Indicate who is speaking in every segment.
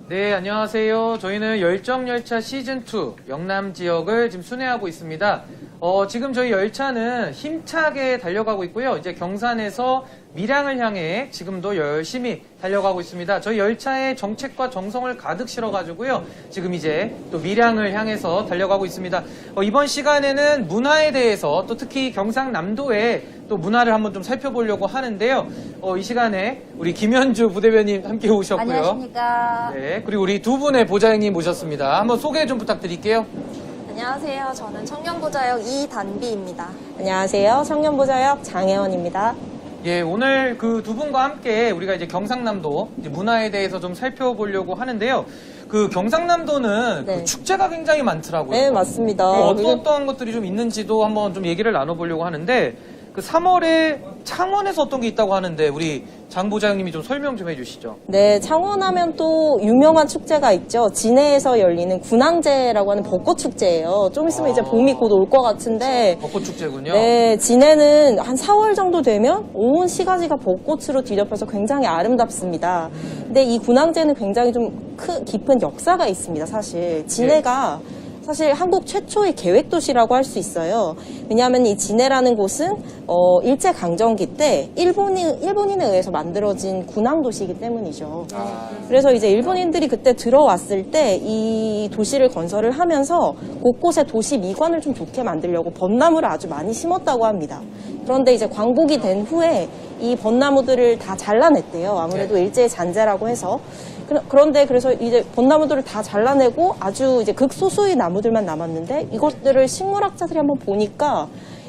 Speaker 1: 네, 안녕하세요. 저희는 열정열차 시즌2 영남 지역을 지금 순회하고 있습니다. 지금 저희 열차는 힘차게 달려가고 있고요. 이제 경산에서 밀양을 향해 지금도 열심히 달려가고 있습니다. 저희 열차에 정책과 정성을 가득 실어가지고요. 지금 이제 또 밀양을 향해서 달려가고 있습니다. 이번 시간에는 문화에 대해서 또 특히 경상남도의 또 문화를 한번 좀 살펴보려고 하는데요. 이 시간에 우리 김현주 부대변인 함께 오셨고요.
Speaker 2: 안녕하십니까.
Speaker 1: 네, 그리고 우리 두 분의 보좌형님 모셨습니다. 한번 소개 좀 부탁드릴게요.
Speaker 3: 안녕하세요. 저는 청년보좌역 이단비입니다.
Speaker 2: 안녕하세요. 청년보좌역 장혜원입니다.
Speaker 1: 예, 오늘 그 두 분과 함께 우리가 이제 경상남도 이제 문화에 대해서 좀 살펴보려고 하는데요. 그 경상남도는
Speaker 2: 네.
Speaker 1: 그 축제가 굉장히 많더라고요.
Speaker 2: 네, 맞습니다.
Speaker 1: 어떤 것들이 좀 있는지도 한번 좀 얘기를 나눠보려고 하는데, 그 3월에 창원에서 어떤 게 있다고 하는데 우리 장 부장님이 좀 설명 좀 해주시죠.
Speaker 2: 네, 창원하면 또 유명한 축제가 있죠. 진해에서 열리는 군항제라고 하는 벚꽃 축제예요. 좀 있으면 이제 봄이 곧 올 것 같은데.
Speaker 1: 벚꽃 축제군요.
Speaker 2: 네, 진해는 한 4월 정도 되면 온 시가지가 벚꽃으로 뒤덮여서 굉장히 아름답습니다. 근데 이 군항제는 굉장히 좀 깊은 역사가 있습니다, 사실. 진해가 사실 한국 최초의 계획도시라고 할 수 있어요. 왜냐하면 이 진해라는 곳은 일제강점기 때 일본인에 의해서 만들어진 군항도시이기 때문이죠. 그래서 이제 일본인들이 그때 들어왔을 때 이 도시를 건설을 하면서 곳곳에 도시 미관을 좀 좋게 만들려고 벚나무를 아주 많이 심었다고 합니다. 그런데 이제 광복이 된 후에 이 벚나무들을 다 잘라냈대요. 아무래도 일제의 잔재라고 해서. 그런데 그래서 이제 벚나무들을 다 잘라내고 아주 이제 극소수의 나무들만 남았는데 이것들을 식물학자들이 한번 보니까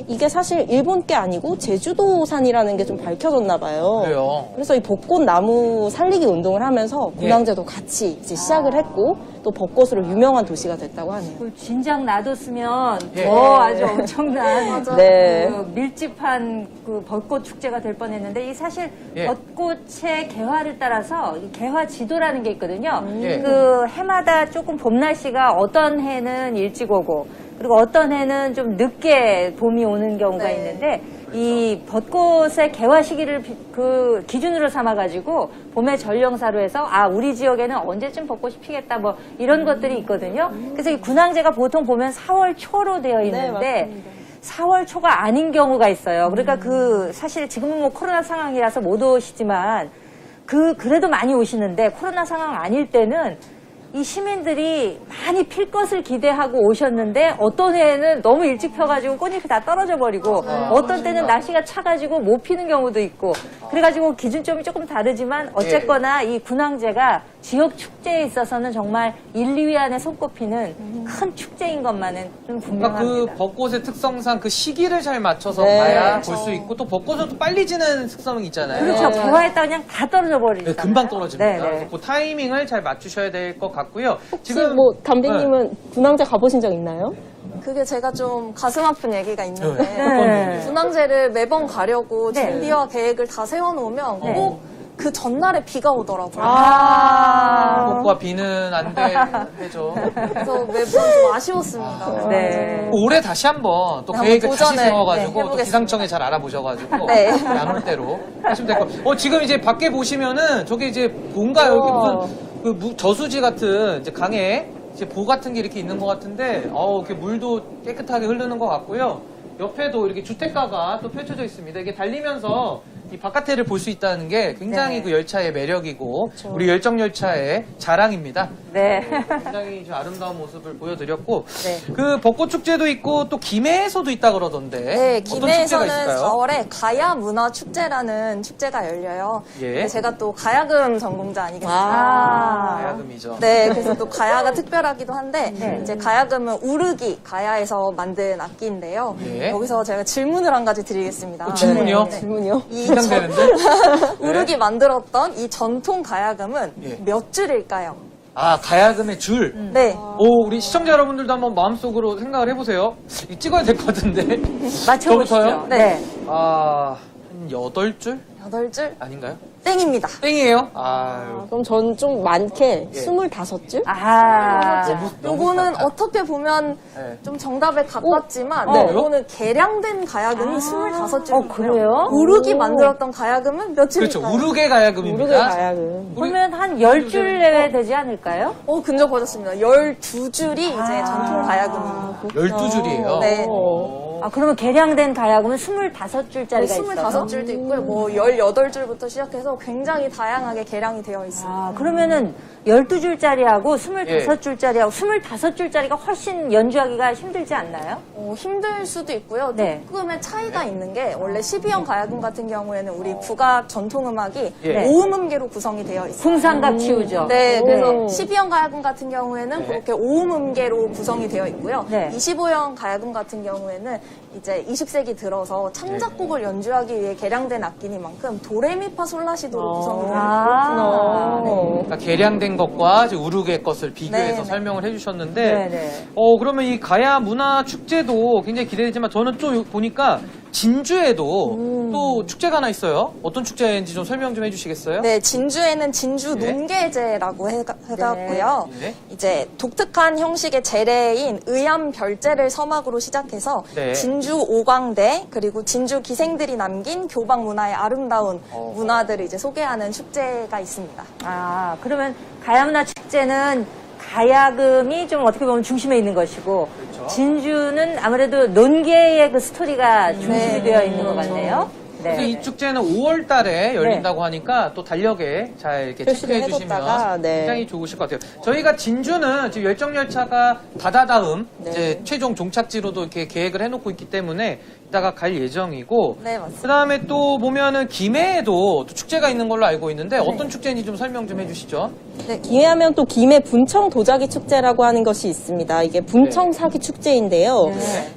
Speaker 2: 이게 사실 일본 게 아니고 제주도산이라는 게 좀 밝혀졌나 봐요.
Speaker 1: 그래요.
Speaker 2: 그래서 이 벚꽃 나무 살리기 운동을 하면서 군항제도 같이 이제 시작을 했고 또 벚꽃으로 유명한 도시가 됐다고 하네요.
Speaker 4: 진작 놔뒀으면
Speaker 1: 예.
Speaker 4: 더 아주 엄청난
Speaker 2: 네.
Speaker 4: 그 밀집한 그 벚꽃 축제가 될 뻔했는데 이 사실
Speaker 1: 예.
Speaker 4: 벚꽃의 개화를 따라서 이 개화 지도라는 게 있거든요.
Speaker 1: 예.
Speaker 4: 그 해마다 조금 봄 날씨가 어떤 해는 일찍 오고 그리고 어떤 해는 좀 늦게 봄이 오는 경우가
Speaker 3: 네.
Speaker 4: 있는데 이 벚꽃의 개화 시기를 그 기준으로 삼아가지고 봄의 전령사로 해서 우리 지역에는 언제쯤 벚꽃이 피겠다 뭐 이런 것들이 있거든요. 그래서 이 군항제가 보통 보면 4월 초로 되어 있는데 4월 초가 아닌 경우가 있어요. 그러니까 그 사실 지금은 뭐 코로나 상황이라서 못 오시지만 그래도 많이 오시는데 코로나 상황 아닐 때는 이 시민들이 많이 필 것을 기대하고 오셨는데 어떤 해에는 너무 일찍 펴가지고 꽃잎이 다 떨어져 버리고 어떤 때는 날씨가 차가지고 못 피는 경우도 있고 그래가지고 기준점이 조금 다르지만 어쨌거나 이 군항제가 지역 축제에 있어서는 정말 1, 2위 안에 손꼽히는 큰 축제인 것만은 좀
Speaker 1: 그러니까
Speaker 4: 분명합니다.
Speaker 1: 그 벚꽃의 특성상 그 시기를 잘 맞춰서
Speaker 2: 네.
Speaker 1: 가야 볼 수 있고 또 벚꽃은 또 빨리 지는 특성이 있잖아요.
Speaker 4: 그렇죠. 개화했다 그냥 다 떨어져 버리잖아요.
Speaker 1: 네, 금방 떨어집니다.
Speaker 4: 네, 네.
Speaker 1: 그래서 그 타이밍을 잘 맞추셔야 될 것 같고요.
Speaker 2: 혹시 뭐 담비님은 군항제 가보신 적 있나요?
Speaker 3: 그게 제가 좀 가슴 아픈 얘기가 있는데
Speaker 4: 네.
Speaker 3: 군항제를 매번 가려고
Speaker 4: 네.
Speaker 3: 준비와 계획을 다 세워놓으면
Speaker 4: 네.
Speaker 3: 꼭 그 전날에 비가 오더라고요.
Speaker 1: 벚꽃과 비는 안 되죠.
Speaker 3: 그래서 매번 좀 아쉬웠습니다.
Speaker 4: 네.
Speaker 1: 올해 다시 한번 또
Speaker 3: 네,
Speaker 1: 계획을
Speaker 3: 한번
Speaker 1: 다시
Speaker 3: 도전을,
Speaker 1: 세워가지고
Speaker 3: 네,
Speaker 1: 또
Speaker 3: 해보겠습니다.
Speaker 1: 기상청에 잘 알아보셔가지고
Speaker 3: 네.
Speaker 1: 나눌 대로 하시면 될 것 같아요. 지금 이제 밖에 보시면은 저게 이제 뭔가 여기 무슨 그 저수지 같은 이제 강에 이제 보 같은 게 이렇게 있는 것 같은데 이렇게 물도 깨끗하게 흐르는 것 같고요. 옆에도 이렇게 주택가가 또 펼쳐져 있습니다. 이게 달리면서 이 바깥에를 볼 수 있다는 게 굉장히
Speaker 4: 네.
Speaker 1: 그 열차의 매력이고 우리 열정열차의 자랑입니다.
Speaker 4: 네.
Speaker 1: 굉장히 좀 아름다운 모습을 보여드렸고
Speaker 4: 네.
Speaker 1: 그 벚꽃 축제도 있고 또 김해에서도 있다 그러던데
Speaker 3: 네,
Speaker 1: 어떤 축제가
Speaker 3: 김해에서는
Speaker 1: 있을까요?
Speaker 3: 4월에 가야 문화 축제라는 축제가 열려요.
Speaker 1: 예.
Speaker 3: 네, 제가 또 가야금 전공자 아니겠습니까?
Speaker 1: 가야금이죠.
Speaker 3: 네, 그래서 또 가야가 특별하기도 한데
Speaker 4: 네.
Speaker 3: 이제 가야금은 우르기 가야에서 만든 악기인데요.
Speaker 1: 예.
Speaker 3: 여기서 제가 질문을 한 가지 드리겠습니다.
Speaker 1: 질문이요?
Speaker 3: 네.
Speaker 2: 질문이요?
Speaker 3: 이
Speaker 1: 긴장되는데?
Speaker 3: 우르기 만들었던 이 전통 가야금은
Speaker 1: 예.
Speaker 3: 몇 줄일까요?
Speaker 1: 가야금의 줄.
Speaker 3: 네.
Speaker 1: 우리 시청자 여러분들도 한번 마음속으로 생각을 해보세요. 이거 찍어야 될 것 같은데.
Speaker 4: 맞춰보시죠.
Speaker 1: 저부터요?
Speaker 4: 네.
Speaker 1: 한 8줄?
Speaker 3: 18줄?
Speaker 1: 아닌가요?
Speaker 3: 땡입니다.
Speaker 1: 땡이에요? 아유.
Speaker 2: 그럼 전 좀 많게
Speaker 1: 예.
Speaker 2: 25줄?
Speaker 4: 아하.
Speaker 3: 요거는 어떻게 보면
Speaker 1: 네.
Speaker 3: 좀 정답에 가깝지만
Speaker 2: 네.
Speaker 3: 요거는 계량된 가야금이 25줄이고요.
Speaker 4: 그래요?
Speaker 3: 우르기 만들었던 가야금은 몇
Speaker 1: 그렇죠.
Speaker 3: 줄일까요?
Speaker 1: 우르게 가야금입니다.
Speaker 2: 우르게 가야금.
Speaker 4: 그러면 한 10줄 내외 되지 않을까요?
Speaker 3: 근접 거졌습니다. 12줄이 이제 전통 가야금입니다.
Speaker 1: 12줄이에요.
Speaker 3: 네.
Speaker 4: 그러면 개량된 가야금은 25줄짜리가 있어요.
Speaker 3: 25줄도 있고요. 뭐 18줄부터 시작해서 굉장히 다양하게 개량이 되어 있습니다.
Speaker 4: 그러면은 12줄짜리하고 25줄짜리하고 25줄짜리가 훨씬 연주하기가 힘들지 않나요?
Speaker 3: 힘들 수도 있고요.
Speaker 4: 네.
Speaker 3: 조금의 차이가 있는 게 원래 12형 가야금 같은 경우에는 우리 국악 전통음악이
Speaker 1: 예.
Speaker 3: 5음음계로 구성이 되어 있어요.
Speaker 4: 풍산각 치우죠.
Speaker 3: 네, 그래서
Speaker 2: 오.
Speaker 3: 12형 가야금 같은 경우에는
Speaker 1: 네.
Speaker 3: 그렇게 5음음계로 구성이 되어 있고요.
Speaker 4: 네.
Speaker 3: 25형 가야금 같은 경우에는 이제 20세기 들어서 창작곡을 연주하기 위해 개량된 악기니만큼 도레미파솔라시도로 구성이 되어 있고
Speaker 1: 그러니까 개량된 것과 지금 우르게 것을 비교해서
Speaker 3: 네, 네.
Speaker 1: 설명을 해주셨는데,
Speaker 4: 네네.
Speaker 1: 그러면 이 가야 문화 축제도 굉장히 기대되지만 저는 좀 보니까 진주에도 또 축제가 하나 있어요. 어떤 축제인지 좀 설명 좀 해주시겠어요?
Speaker 3: 네, 진주에는 진주
Speaker 1: 네.
Speaker 3: 농계제라고 해갖고요.
Speaker 1: 네.
Speaker 3: 이제 독특한 형식의 제례인 의암별제를 서막으로 시작해서
Speaker 1: 네.
Speaker 3: 진주 오광대 그리고 진주 기생들이 남긴 교방 문화의 아름다운 문화들을 이제 소개하는 축제가 있습니다.
Speaker 4: 그러면 가야문화 축제는 가야금이 좀 어떻게 보면 중심에 있는 것이고
Speaker 1: 그렇죠.
Speaker 4: 진주는 아무래도 논계의 그 스토리가 중심이 되어 있는 것 같네요.
Speaker 1: 그래서
Speaker 4: 네.
Speaker 1: 이 축제는 5월 달에 열린다고 하니까 또 달력에 잘 이렇게
Speaker 2: 표시를
Speaker 1: 체크해 주시면
Speaker 2: 해뒀다가, 네.
Speaker 1: 굉장히 좋으실 것 같아요. 저희가 진주는 지금 열정열차가 다다다음
Speaker 2: 네.
Speaker 1: 이제 최종 종착지로도 이렇게 계획을 해놓고 있기 때문에 이따가 갈 예정이고
Speaker 3: 네, 맞습니다.
Speaker 1: 그 다음에 또 보면은 김해에도 또 축제가 있는 걸로 알고 있는데 어떤 축제인지 좀 설명 좀 해주시죠.
Speaker 2: 김해하면 또 김해 분청 도자기 축제라고 하는 것이 있습니다. 이게 분청 사기 축제인데요.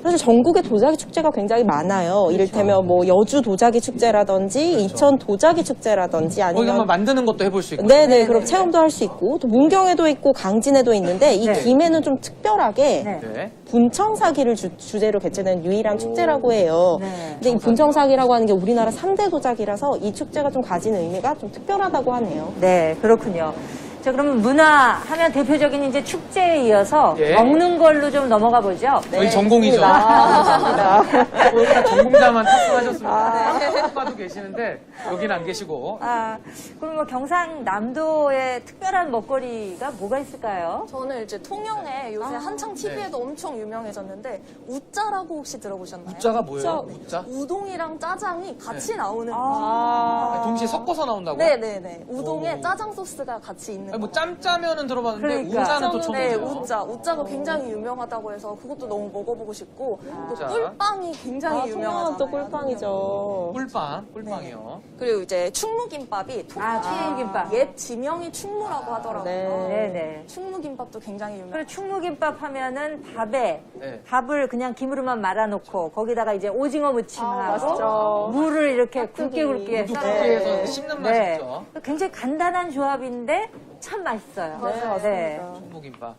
Speaker 2: 사실 전국에 도자기 축제가 굉장히 많아요. 이를테면 뭐 여주 도자기 축제라든지 인천 도자기 축제라든지
Speaker 1: 거기 한번
Speaker 2: 아니면
Speaker 1: 만드는 것도 해볼 수 있고.
Speaker 2: 네네 그럼 체험도 할 수 있고 또 문경에도 있고 강진에도 있는데 이
Speaker 4: 네.
Speaker 2: 김해는 좀 특별하게
Speaker 4: 네.
Speaker 1: 네.
Speaker 2: 분청사기를 주제로 개최된 유일한 축제라고 해요.
Speaker 4: 네.
Speaker 2: 근데 이 분청사기라고 하는 게 우리나라 3대 도자기라서 이 축제가 좀 가지는 의미가 좀 특별하다고 하네요.
Speaker 4: 네, 그렇군요. 자, 그러면 문화 하면 대표적인 이제 축제에 이어서
Speaker 1: 예.
Speaker 4: 먹는 걸로 좀 넘어가 보죠.
Speaker 1: 저희 전공이죠.
Speaker 2: 감사합니다.
Speaker 1: 오늘 전공자만 탑승하셨습니다. 학과도 계시는데 여기는 안 계시고.
Speaker 4: 그럼 뭐 경상남도의 특별한 먹거리가 뭐가 있을까요?
Speaker 3: 저는 이제 통영에 요새 한창 TV에도
Speaker 1: 네.
Speaker 3: 엄청 유명해졌는데 우짜라고 혹시 들어보셨나요?
Speaker 1: 우짜가 뭐예요? 우짜?
Speaker 3: 우동이랑 짜장이 같이 나오는
Speaker 1: 동시에 섞어서 나온다고요?
Speaker 3: 네네네. 우동에
Speaker 1: 오.
Speaker 3: 짜장 소스가 같이 있는
Speaker 1: 아니, 뭐
Speaker 3: 거.
Speaker 1: 짬짜면은 들어봤는데
Speaker 4: 그러니까.
Speaker 1: 우짜는 또 처음
Speaker 3: 네,
Speaker 1: 보죠.
Speaker 3: 우짜가 굉장히 유명하다고 해서 그것도 너무 먹어보고 싶고 또
Speaker 1: 우짜.
Speaker 3: 꿀빵이 굉장히 유명하잖아요.
Speaker 2: 또 꿀빵이죠.
Speaker 1: 꿀빵이요.
Speaker 3: 그리고 이제 충무김밥이
Speaker 4: 튀김김밥.
Speaker 3: 옛 지명이 충무라고 하더라고요.
Speaker 4: 네네.
Speaker 3: 충무김밥도 굉장히 유명.
Speaker 4: 그리고 충무김밥 하면은 밥에
Speaker 1: 네.
Speaker 4: 밥을 그냥 김으로만 말아놓고 거기다가 이제 오징어 무침하고
Speaker 2: 맛있죠.
Speaker 4: 물을 이렇게
Speaker 2: 깍두기.
Speaker 4: 굵게
Speaker 1: 국회에서 씹는
Speaker 4: 네.
Speaker 1: 맛이죠.
Speaker 4: 굉장히 간단한 조합인데 참 맛있어요.
Speaker 3: 맞아요.
Speaker 4: 네.
Speaker 1: 충무김밥.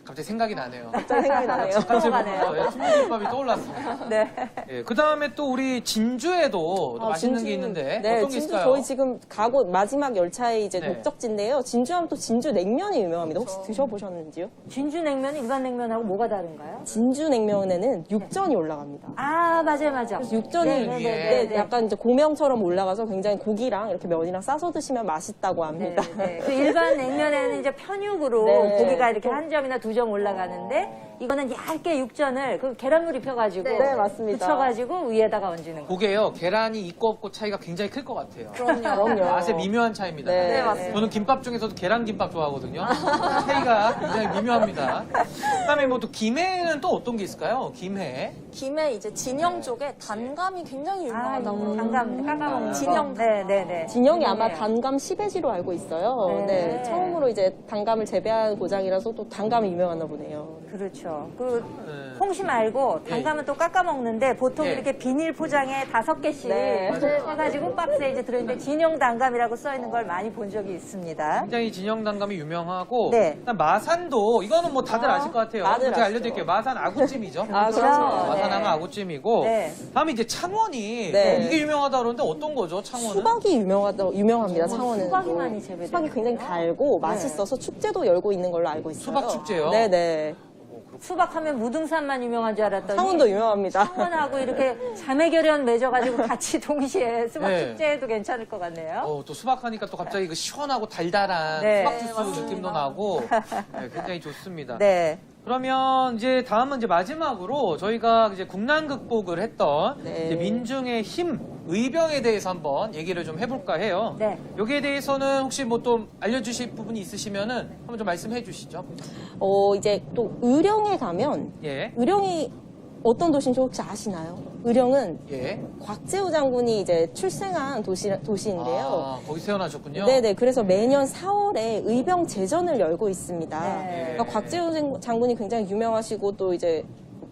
Speaker 1: 갑자기 생각이 나네요.
Speaker 2: 갑자기 생각이 나네요.
Speaker 1: 갑자기
Speaker 4: 넘어가네요.
Speaker 1: 보면서 충무김밥이 떠올랐습니다.
Speaker 4: 네.
Speaker 1: 예, 그 다음에 또 우리 진주에도 또 맛있는 게 있는데
Speaker 2: 네,
Speaker 1: 어떤 게
Speaker 2: 진주
Speaker 1: 있을까요?
Speaker 2: 저희 지금 가고 마지막 열차에 이제
Speaker 1: 네.
Speaker 2: 목적지인데요. 진주하면 또 진주 냉면이 유명합니다. 혹시 드셔보셨는지요?
Speaker 4: 진주 냉면 일반 냉면하고 뭐가 다른가요?
Speaker 2: 진주 냉면에는 육전이 올라갑니다.
Speaker 4: 맞아요.
Speaker 2: 그래서 육전이
Speaker 1: 네,
Speaker 2: 약간 이제 고명처럼 올라가서 굉장히 고기랑 이렇게 면이랑 싸서 드시면 맛있다고 합니다.
Speaker 4: 네. 그 일반 냉면에는 이제 편육으로
Speaker 2: 네.
Speaker 4: 고기가 이렇게 한 점이나 두 점 올라가는데 이거는 얇게 육전을 그 계란물 입혀가지고
Speaker 2: 네, 맞습니다.
Speaker 4: 붙여가지고 위에다가 얹는 거.
Speaker 1: 고게요. 계란이 있고 없고 차이가 굉장히 클 것 같아요.
Speaker 2: 그럼요.
Speaker 1: 맛의 미묘한 차이입니다.
Speaker 2: 네,
Speaker 3: 맞습니다.
Speaker 1: 저는 김밥 중에서도 계란김밥 좋아하거든요. 차이가 굉장히 미묘합니다. 그다음에 뭐 또 김해는 또 어떤 게 있을까요? 김해.
Speaker 3: 김해 이제 진영 쪽에 단감이 굉장히 유명하다고 그러더라고요.
Speaker 4: 단감 깎아먹는
Speaker 3: 진영
Speaker 4: 거. 네네네.
Speaker 2: 진영이 아마 단감 10회지로 알고 있어요.
Speaker 4: 네.
Speaker 2: 네, 처음으로 이제 단감을 재배한 고장이라서 또 단감이 유명합니다. 유명하나 보네요.
Speaker 4: 그렇죠. 그
Speaker 1: 네.
Speaker 4: 홍시 말고 담가면 또 깎아 먹는데 보통
Speaker 1: 예.
Speaker 4: 이렇게 비닐 포장에 5개씩
Speaker 2: 네.
Speaker 4: 해가지고 박스에 이제 들어있는데 진영 단감이라고 써 있는 걸 많이 본 적이 있습니다.
Speaker 1: 굉장히 진영 단감이 유명하고
Speaker 4: 네.
Speaker 1: 일단 마산도 이거는 뭐 다들 아실 것 같아요.
Speaker 2: 다들
Speaker 1: 제가
Speaker 2: 아시죠.
Speaker 1: 알려드릴게요. 마산 아구찜이죠.
Speaker 2: 아, 그렇죠.
Speaker 1: 마산항은
Speaker 4: 네.
Speaker 1: 아구찜이고
Speaker 4: 네.
Speaker 1: 다음에 이제 창원이
Speaker 2: 네.
Speaker 1: 이게 유명하다 그러는데 어떤 거죠? 창원은?
Speaker 2: 수박이 유명합니다. 창원은.
Speaker 4: 수박이
Speaker 2: 또.
Speaker 4: 많이 재배돼요.
Speaker 2: 수박이 굉장히 달고 맛있어서 축제도 열고 있는 걸로 알고 있어요.
Speaker 1: 수박 축제요?
Speaker 2: 네네.
Speaker 4: 수박하면 무등산만 유명한 줄 알았더니
Speaker 2: 창원도 유명합니다.
Speaker 4: 창원하고 이렇게 자매결연 맺어가지고 같이 동시에 수박
Speaker 1: 네.
Speaker 4: 축제해도 괜찮을 것 같네요.
Speaker 1: 또 수박하니까 또 갑자기 그 시원하고 달달한
Speaker 4: 네.
Speaker 1: 수박 주스 느낌도 나고 네, 굉장히 좋습니다.
Speaker 4: 네.
Speaker 1: 그러면 이제 다음은 이제 마지막으로 저희가 이제 국난 극복을 했던
Speaker 2: 네.
Speaker 1: 이제 민중의 힘, 의병에 대해서 한번 얘기를 좀 해볼까 해요.
Speaker 4: 네.
Speaker 1: 여기에 대해서는 혹시 뭐 또 알려주실 부분이 있으시면은 한번 좀 말씀해 주시죠.
Speaker 2: 이제 또 의령에 가면
Speaker 1: 예.
Speaker 2: 의령이 어떤 도시인지 혹시 아시나요? 의령은
Speaker 1: 예.
Speaker 2: 곽재우 장군이 이제 출생한 도시인데요.
Speaker 1: 아, 거기 태어나셨군요.
Speaker 2: 네네. 그래서 매년 4월에 의병 제전을 열고 있습니다.
Speaker 4: 네.
Speaker 2: 그러니까 곽재우 장군이 굉장히 유명하시고 또 이제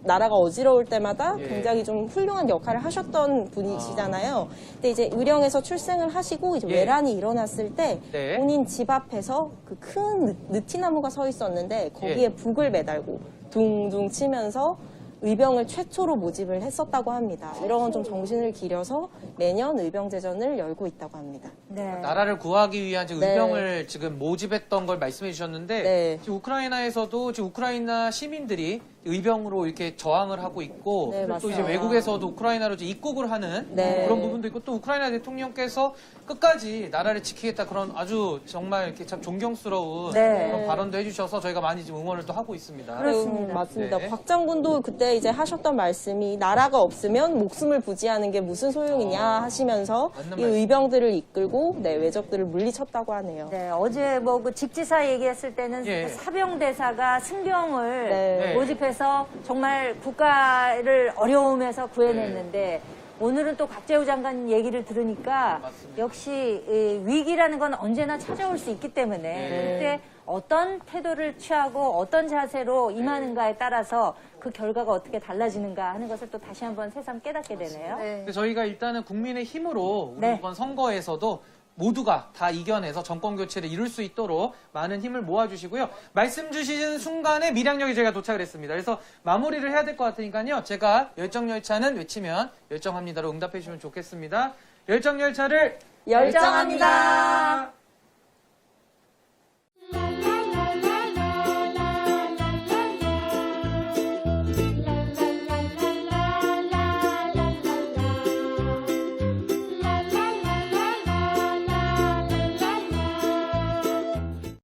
Speaker 2: 나라가 어지러울 때마다
Speaker 1: 예.
Speaker 2: 굉장히 좀 훌륭한 역할을 하셨던 분이시잖아요. 근데 이제 의령에서 출생을 하시고 이제
Speaker 1: 예.
Speaker 2: 외란이 일어났을 때
Speaker 1: 네.
Speaker 2: 본인 집 앞에서 그 큰 느티나무가 서 있었는데 거기에
Speaker 1: 예.
Speaker 2: 북을 매달고 둥둥 치면서 의병을 최초로 모집을 했었다고 합니다. 이런 좀 정신을 기려서 매년 의병제전을 열고 있다고 합니다.
Speaker 4: 네.
Speaker 1: 나라를 구하기 위한 지금
Speaker 2: 네.
Speaker 1: 의병을 지금 모집했던 걸 말씀해 주셨는데
Speaker 2: 네.
Speaker 1: 지금 우크라이나에서도 지금 우크라이나 시민들이 의병으로 이렇게 저항을 하고 있고
Speaker 2: 네,
Speaker 1: 또 이제
Speaker 2: 맞습니다.
Speaker 1: 외국에서도 우크라이나로 이제 입국을 하는
Speaker 2: 네.
Speaker 1: 그런 부분도 있고 또 우크라이나 대통령께서 끝까지 나라를 지키겠다 그런 아주 정말 이렇게 참 존경스러운
Speaker 4: 네.
Speaker 1: 그런 발언도 해주셔서 저희가 많이 지금 응원을 또 하고 있습니다.
Speaker 4: 그렇습니다.
Speaker 2: 맞습니다.
Speaker 1: 네.
Speaker 2: 곽 장군도 그때 이제 하셨던 말씀이 나라가 없으면 목숨을 부지하는 게 무슨 소용이냐 하시면서
Speaker 1: 맞는
Speaker 2: 이
Speaker 1: 말씀.
Speaker 2: 의병들을 이끌고 네, 외적들을 물리쳤다고 하네요.
Speaker 4: 네, 어제 뭐 그 직지사 얘기했을 때는
Speaker 1: 예.
Speaker 4: 그 사병대사가 승병을
Speaker 2: 네.
Speaker 4: 모집해서 정말 국가를 어려움에서 구해냈는데 오늘은 또 곽재우 장관 얘기를 들으니까
Speaker 1: 맞습니다.
Speaker 4: 역시 이 위기라는 건 언제나 찾아올 수 있기 때문에 그때 어떤 태도를 취하고 어떤 자세로 임하는가에 따라서 그 결과가 어떻게 달라지는가 하는 것을 또 다시 한번 새삼 깨닫게 되네요.
Speaker 3: 네.
Speaker 1: 근데 저희가 일단은 국민의 힘으로 우리
Speaker 4: 네.
Speaker 1: 이번 선거에서도 모두가 다 이겨내서 정권 교체를 이룰 수 있도록 많은 힘을 모아주시고요. 말씀 주시는 순간에 밀양역에 저희가 도착을 했습니다. 그래서 마무리를 해야 될 것 같으니까요. 제가 열정열차는 외치면 열정합니다로 응답해 주시면 좋겠습니다. 열정열차를
Speaker 2: 열정합니다.